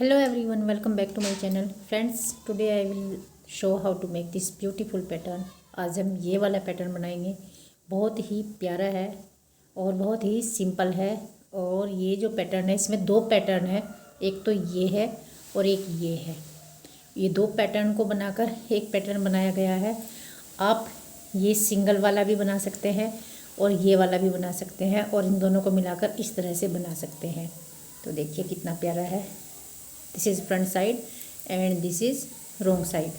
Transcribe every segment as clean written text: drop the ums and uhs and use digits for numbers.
Hello everyone, welcome back to my channel. Friends, today I will show how to make this beautiful pattern. आज हम ये वाला pattern बनाएंगे। बहुत ही प्यारा है और बहुत ही सिंपल है। और ये जो पैटर्न है इसमें दो पैटर्न है, एक तो ये है और एक ये है। ये दो पैटर्न को बनाकर एक पैटर्न बनाया गया है। आप ये सिंगल वाला भी बना सकते हैं और ये वाला भी बना सकते हैं और इन दोनों को मिलाकर इस तरह से बना सकते हैं। तो देखिए कितना प्यारा है। This is front side and this is wrong side.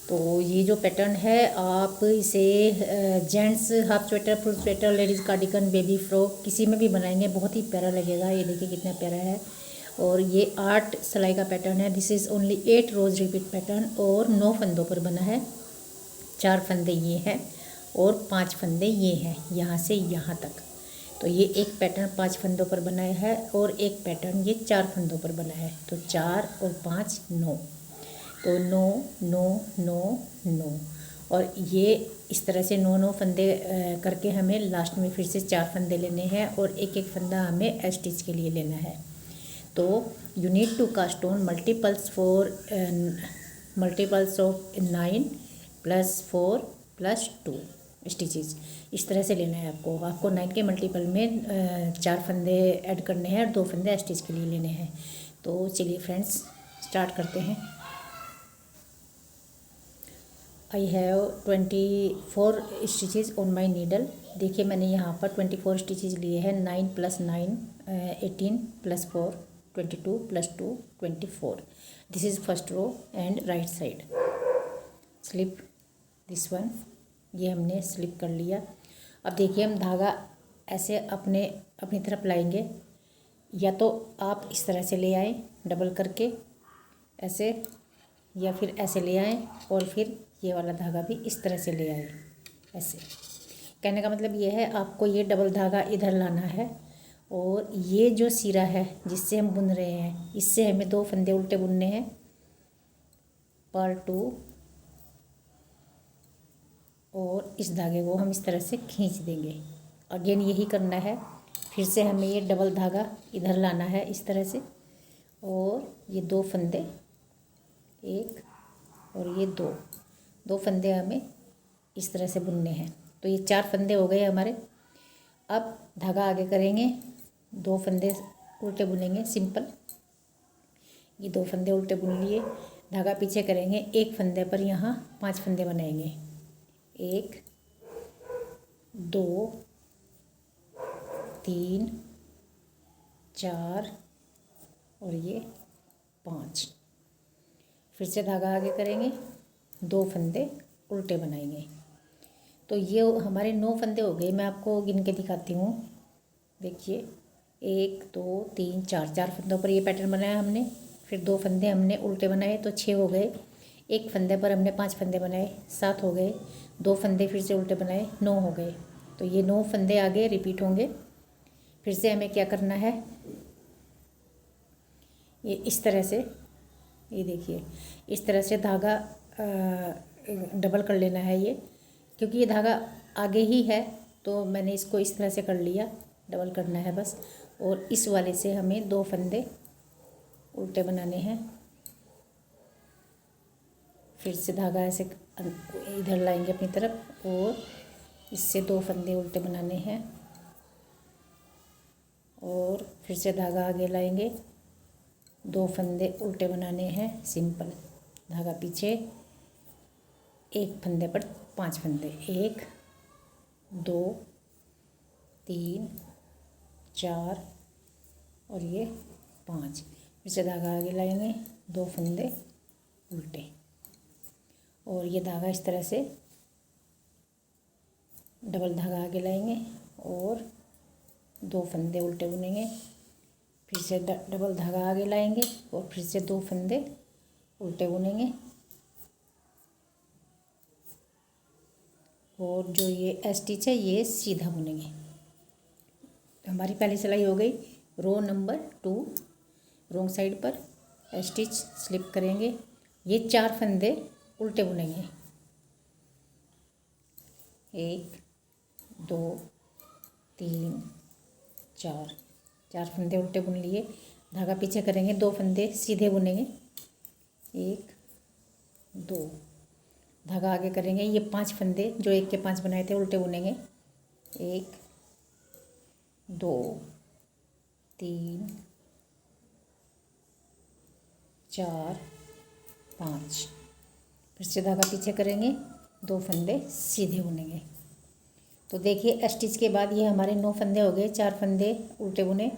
तो ये जो पैटर्न है आप इसे gents half sweater, full sweater, ladies cardigan, baby frock किसी में भी बनाएंगे, बहुत ही प्यारा लगेगा। ये देखिए कितना प्यारा है। और ये 8 सिलाई का पैटर्न है। This is only 8 rows repeat pattern और 9 फंदों पर बना है। 4 फंदे ये हैं और 5 फंदे ये हैं, यहाँ से यहाँ तक। तो ये एक पैटर्न 5 फंदों पर बनाया है और एक पैटर्न ये 4 फंदों पर बना है। तो 4 और 5 9, तो 9 9 9 9। और ये इस तरह से 9 फंदे करके हमें लास्ट में फिर से 4 फंदे लेने हैं और एक एक फंदा हमें स्टिच के लिए लेना है। तो you need to cast on multiples of 9 + 4 + 2 stitches. इस तरह से लेना है आपको 9 के मल्टीपल में 4 फंदे ऐड करने हैं और 2 फंदे स्टिच के लिए लेने हैं। तो चलिए फ्रेंड्स स्टार्ट करते हैं। I have 24 stitches on my needle. देखिए मैंने यहाँ पर 24 स्टिचेस लिए हैं। 9 + 9 18 + 4 22 + 2 24। This is first row and right side. Slip this one, ये हमने स्लिप कर लिया। अब देखिए हम धागा ऐसे अपनी तरफ लाएंगे, या तो आप इस तरह से ले आए डबल करके ऐसे, या फिर ऐसे ले आए और फिर ये वाला धागा भी इस तरह से ले आए ऐसे। कहने का मतलब ये है आपको ये डबल धागा इधर लाना है और ये जो सिरा है जिससे हम बुन रहे हैं इससे हमें 2 फंदे उल्टे बुनने हैं पर 2, और इस धागे को हम इस तरह से खींच देंगे। अगेन यही करना है, फिर से हमें ये डबल धागा इधर लाना है इस तरह से, और ये 2 फंदे, एक और ये 2 फंदे हमें इस तरह से बुनने हैं। तो ये 4 फंदे हो गए हमारे। अब धागा आगे करेंगे, 2 फंदे उल्टे बुनेंगे सिंपल। ये 2 फंदे उल्टे बुन लिए, धागा पीछे करेंगे, एक फंदे पर यहाँ 5 फंदे बनाएंगे। 1 2 3 4 और ये 5। फिर से धागा आगे करेंगे, 2 फंदे उल्टे बनाएंगे। तो ये हमारे 9 फंदे हो गए। मैं आपको गिन के दिखाती हूँ। देखिए 1 2 3 4, 4 फंदों पर ये पैटर्न बनाया हमने। फिर 2 फंदे हमने उल्टे बनाए तो 6 हो गए। एक फंदे पर हमने 5 फंदे बनाए, 7 हो गए। 2 फंदे फिर से उल्टे बनाए, 9 हो गए। तो ये 9 फंदे आगे रिपीट होंगे। फिर से हमें क्या करना है, ये इस तरह से, ये देखिए इस तरह से धागा डबल कर लेना है ये, क्योंकि ये धागा आगे ही है तो मैंने इसको इस तरह से कर लिया। डबल करना है बस। और इस वाले से हमें 2 फंदे उल्टे बनाने हैं। फिर से धागा ऐसे इधर लाएंगे अपनी तरफ और इससे 2 फंदे उल्टे बनाने हैं। और फिर से धागा आगे लाएंगे, 2 फंदे उल्टे बनाने हैं सिंपल। धागा पीछे, एक फंदे पर 5 फंदे, 1 2 3 4 और ये 5। फिर से धागा आगे लाएंगे, 2 फंदे उल्टे, और ये धागा इस तरह से डबल धागा आगे लाएंगे और 2 फंदे उल्टे बुनेंगे। फिर से डबल धागा आगे लाएंगे और फिर से 2 फंदे उल्टे बुनेंगे। और जो ये स्टिच है ये सीधा बुनेंगे। हमारी पहली सिलाई हो गई। रो नंबर 2 रॉन्ग साइड पर स्टिच स्लिप करेंगे। ये 4 फंदे उल्टे बुनेंगे, 1 2 3 4। 4 फंदे उल्टे बुन लिए, धागा पीछे करेंगे, 2 फंदे सीधे बुनेंगे, 1 2, धागा आगे करेंगे, ये 5 फंदे जो 1 के 5 बनाए थे उल्टे बुनेंगे, 1 2 3 4 5, फिर से धागा पीछे करेंगे, 2 फंदे सीधे बुनेंगे। तो देखिए स्टिच के बाद ये हमारे 9 फंदे हो गए, 4 फंदे उल्टे बुने,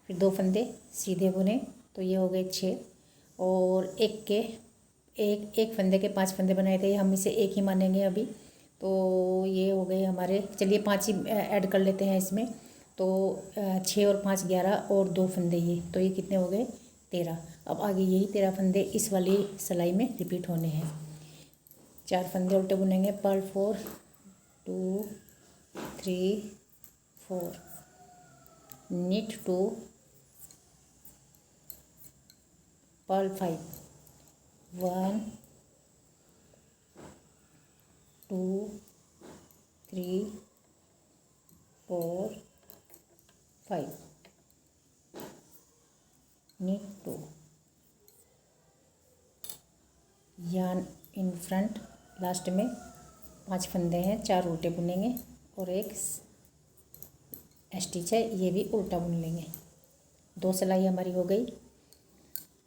फिर 2 फंदे सीधे बुने, तो ये हो गए 6, और एक फंदे के 5 फंदे बनाए थे, हम इसे एक ही मानेंगे अभी। तो ये हो गए हमारे, चलिए 5 ही ऐड कर लेते हैं इसमें। तो 6 और 5 11, और 2 फंदे ये, तो ये कितने हो गए 13। अब आगे यही 13 फंदे इस वाली सिलाई में रिपीट होने हैं। 4 फंदे उल्टे बुनेंगे, purl 4 2 3 4, knit 2, purl 5 1 2 3 4 5, knit 2, yarn in front, last में 5 फंदे हैं, 4 उल्टे बुनेंगे और एक स्टिच है, ये भी उल्टा बुन लेंगे। 2 सिलाई हमारी हो गई।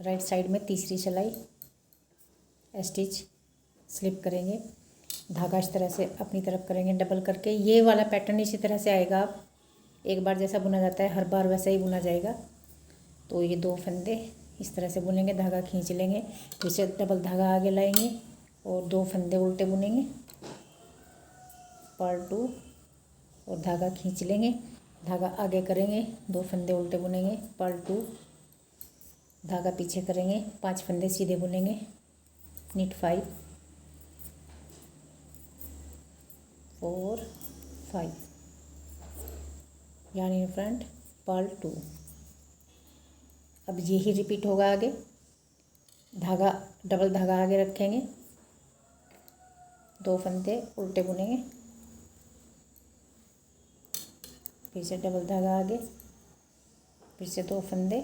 राइट साइड में तीसरी सिलाई, स्टिच स्लिप करेंगे, धागा इस तरह से अपनी तरफ करेंगे डबल करके। ये वाला पैटर्न इसी तरह से आएगा, आप एक बार जैसा बुना जाता है हर बार वैसा ही बुना जाएगा। तो ये 2 फंदे इस तरह से बुनेंगे, धागा खींच लेंगे, फिर से डबल धागा आगे लाएंगे और 2 फंदे उल्टे बुनेंगे, पर्ल 2, और धागा खींच लेंगे, धागा आगे करेंगे, 2 फंदे उल्टे बुनेंगे, पर्ल 2, धागा पीछे करेंगे, 5 फंदे सीधे बुनेंगे, knit 5 4 5, yarn in front, Perl 2। अब यही रिपीट होगा आगे, धागा डबल धागा आगे रखेंगे, 2 फंदे उल्टे बुनेंगे, फिर से डबल धागा आगे, फिर से 2 फंदे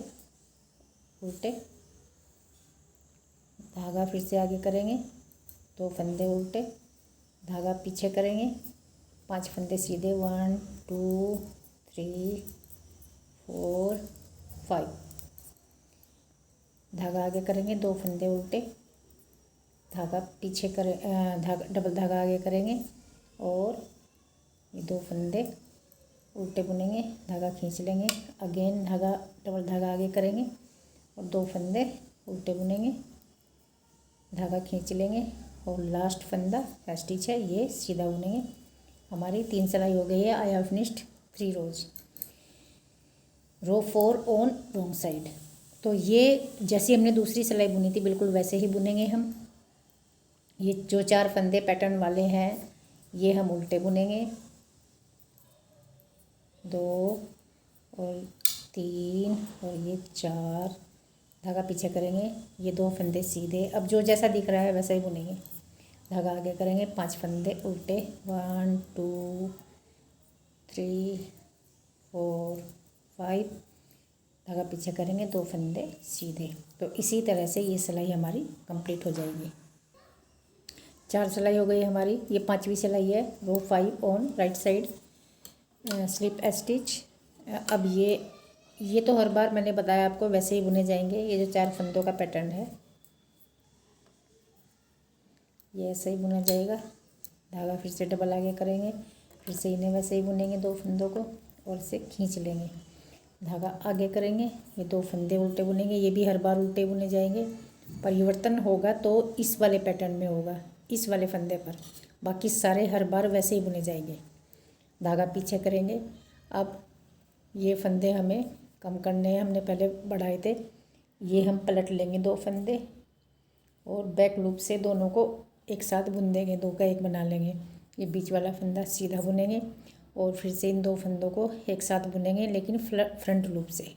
उल्टे, धागा फिर से आगे करेंगे, 2 फंदे उल्टे, धागा पीछे करेंगे, 5 फंदे सीधे, 1 2 3 4 5, धागा आगे करेंगे, 2 फंदे उल्टे, धागा पीछे करें, धागा डबल धागा आगे करेंगे और ये 2 फंदे उल्टे बुनेंगे, धागा खींच लेंगे, अगेन धागा डबल धागा आगे करेंगे और 2 फंदे उल्टे बुनेंगे, धागा खींच लेंगे और लास्ट फंदा स्टिच है ये सीधा बुनेंगे। हमारी 3 सिलाई हो गई है। I have finished 3 rows. Row 4 on wrong side. तो ये जैसे हमने दूसरी सिलाई बुनी थी बिल्कुल वैसे ही बुनेंगे हम। ये जो 4 फंदे पैटर्न वाले हैं ये हम उल्टे बुनेंगे, 2 और 3 और ये 4, धागा पीछे करेंगे, ये 2 फंदे सीधे, अब जो जैसा दिख रहा है वैसा ही बुनेंगे, धागा आगे करेंगे, 5 फंदे उल्टे, 1 2 3 4 5, धागा पीछे करेंगे, 2 फंदे सीधे। तो इसी तरह से ये सिलाई हमारी कंप्लीट हो जाएगी। 4 सिलाई हो गई हमारी। ये 5वीं सिलाई है। रो 5 on right side slip stitch. अब ये तो हर बार मैंने बताया आपको वैसे ही बुने जाएंगे। ये जो 4 फंदों का पैटर्न है ये ऐसे ही बुना जाएगा। धागा फिर से डबल आगे करेंगे, फिर से इन्हें वैसे ही बुनेंगे 2 फंदों को और इसे खींच लेंगे, धागा आगे करेंगे, ये 2 फंदे उल्टे बुनेंगे, ये भी हर बार उल्टे बुने जाएंगे। परिवर्तन होगा तो इस वाले पैटर्न में होगा, इस वाले फंदे पर, बाकी सारे हर बार वैसे ही बुने जाएंगे। धागा पीछे करेंगे। अब ये फंदे हमें कम करने हैं, हमने पहले बढ़ाए थे, ये हम पलट लेंगे 2 फंदे और बैक लूप से दोनों को एक साथ बुन देंगे, 2 का 1 बना लेंगे। ये बीच वाला फंदा सीधा बुनेंगे और फिर से इन 2 फंदों को एक साथ बुनेंगे, लेकिन फ्रंट लूप से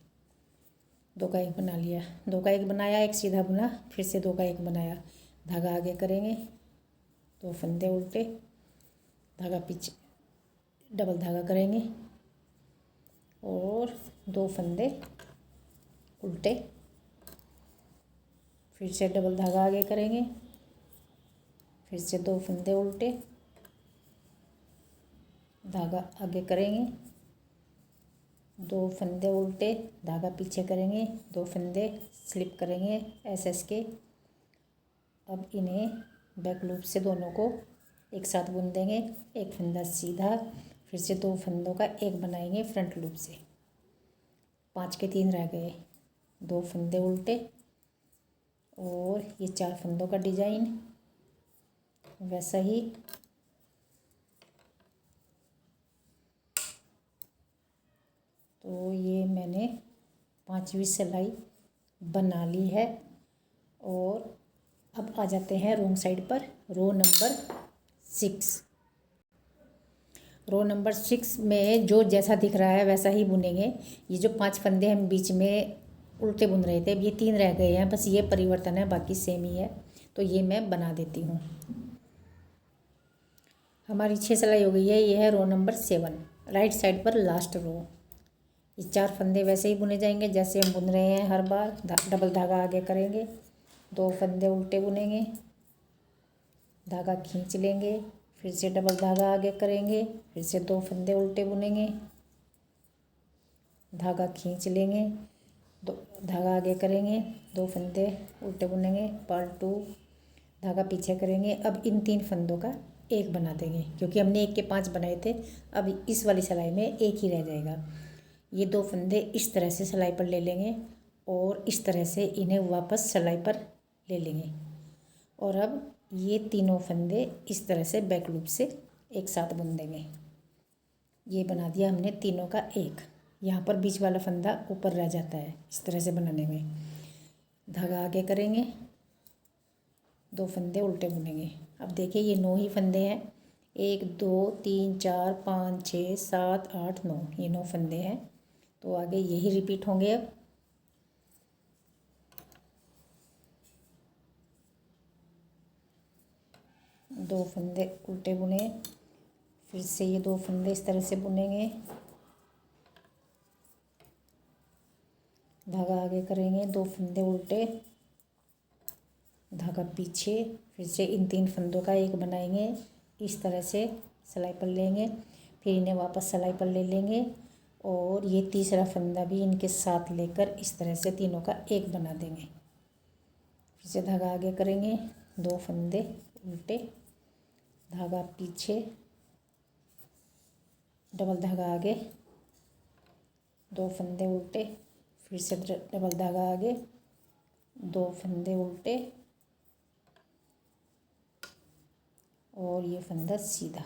2 का 1 बना लिया, 2 का 1 बनाया, एक सीधा बुना, फिर से 2 का 1 बनाया, धागा आगे करेंगे, 2 फंदे उल्टे, धागा पीछे डबल धागा करेंगे और 2 फंदे उल्टे, फिर से डबल धागा आगे करेंगे, फिर से 2 फंदे उल्टे, धागा आगे करेंगे, 2 फंदे उल्टे, धागा पीछे करेंगे, 2 फंदे स्लिप करेंगे एस के। अब इन्हें बैक लूप से दोनों को एक साथ बुन देंगे, एक फंदा सीधा, फिर से 2 फंदों का एक बनाएंगे फ्रंट लूप से। 5 के 3 रह गए, 2 फंदे उल्टे और ये 4 फंदों का डिजाइन वैसा ही। तो ये मैंने 5वीं सिलाई बना ली है। और अब आ जाते हैं रॉन्ग साइड पर, रो नंबर 6। रो नंबर 6 में जो जैसा दिख रहा है वैसा ही बुनेंगे। ये जो 5 फंदे हम बीच में उल्टे बुन रहे थे, अब ये 3 रह गए हैं, बस ये परिवर्तन है, बाकी सेम ही है। तो ये मैं बना देती हूँ। हमारी 6 सिलाई हो गई है। ये है रो नंबर 7, राइट साइड पर लास्ट रो। ये 4 फंदे वैसे ही बुने जाएंगे जैसे हम बुन रहे हैं हर बार। डबल धागा आगे करेंगे, 2 फंदे उल्टे बुनेंगे, धागा खींच लेंगे, फिर से डबल धागा आगे करेंगे, फिर से 2 फंदे उल्टे बुनेंगे, धागा खींच लेंगे, धागा आगे करेंगे, 2 फंदे उल्टे बुनेंगे, पार्ट 2, धागा पीछे करेंगे। अब इन 3 फंदों का एक बना देंगे, क्योंकि हमने 1 के 5 बनाए थे। अब इस वाली सिलाई में एक ही रह जाएगा। ये 2 फंदे इस तरह से सिलाई पर ले लेंगे और इस तरह से इन्हें वापस सिलाई पर ले लेंगे। और अब ये तीनों फंदे इस तरह से बैक लूप से एक साथ बुन देंगे। ये बना दिया हमने तीनों का एक। यहाँ पर बीच वाला फंदा ऊपर रह जाता है इस तरह से बनाने में। धागा आगे करेंगे, 2 फंदे उल्टे बुनेंगे। अब देखिए ये 9 ही फंदे हैं, 1 2 3 4 5 6 7 8 9, ये 9 फंदे हैं। तो आगे यही रिपीट होंगे। अब दो फंदे उल्टे बुने, फिर से ये 2 फंदे इस तरह से बुनेंगे, धागा आगे करेंगे, 2 फंदे उल्टे, धागा पीछे, फिर से इन 3 फंदों का एक बनाएंगे, इस तरह से सिलाई पर लेंगे, फिर इन्हें वापस सिलाई पर ले लेंगे और ये तीसरा फंदा भी इनके साथ लेकर इस तरह से तीनों का एक बना देंगे। फिर से धागा आगे करेंगे, 2 फंदे उल्टे, धागा पीछे, डबल धागा आगे, 2 फंदे उल्टे, फिर से डबल धागा आगे, 2 फंदे उल्टे और ये फंदा सीधा।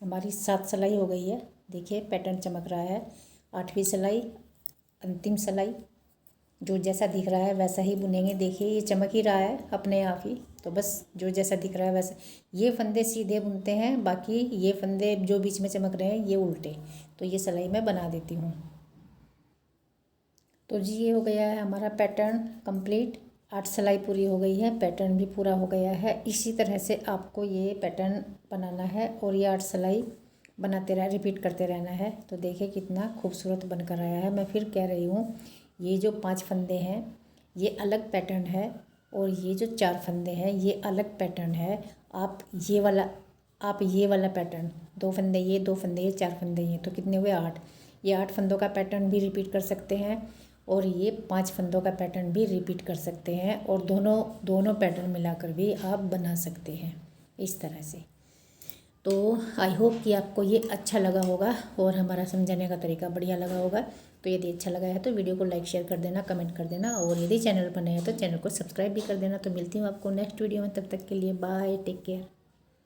हमारी 7 सिलाई हो गई है। देखिए पैटर्न चमक रहा है। 8वीं सिलाई, अंतिम सिलाई, जो जैसा दिख रहा है वैसा ही बुनेंगे। देखिए ये चमक ही रहा है अपने आप ही, तो बस जो जैसा दिख रहा है वैसा। ये फंदे सीधे बुनते हैं, बाकी ये फंदे जो बीच में चमक रहे हैं ये उल्टे। तो ये सिलाई मैं बना देती हूँ। तो जी ये हो गया है हमारा पैटर्न कंप्लीट। 8 सिलाई पूरी हो गई है, पैटर्न भी पूरा हो गया है। इसी तरह से आपको ये पैटर्न बनाना है और ये 8 सिलाई बनाते रह रिपीट करते रहना है। तो देखिए कितना खूबसूरत बनकर आया है। मैं फिर कह रही हूँ, ये जो 5 फंदे हैं ये अलग पैटर्न है और ये जो 4 फंदे हैं ये अलग पैटर्न है। आप ये वाला पैटर्न, 2 फंदे ये, 2 फंदे ये, 4 फंदे ये, तो कितने हुए 8। ये 8 फंदों का पैटर्न भी रिपीट कर सकते हैं और ये 5 फंदों का पैटर्न भी रिपीट कर सकते हैं और दोनों पैटर्न मिलाकर भी आप बना सकते हैं इस तरह से। तो आई होप कि आपको ये अच्छा लगा होगा और हमारा समझाने का तरीका बढ़िया लगा होगा। तो यदि अच्छा लगा है तो वीडियो को लाइक शेयर कर देना, कमेंट कर देना और यदि चैनल पर नए हैं तो चैनल को सब्सक्राइब भी कर देना। तो मिलती हूँ आपको नेक्स्ट वीडियो में, तब तक के लिए बाय, टेक केयर।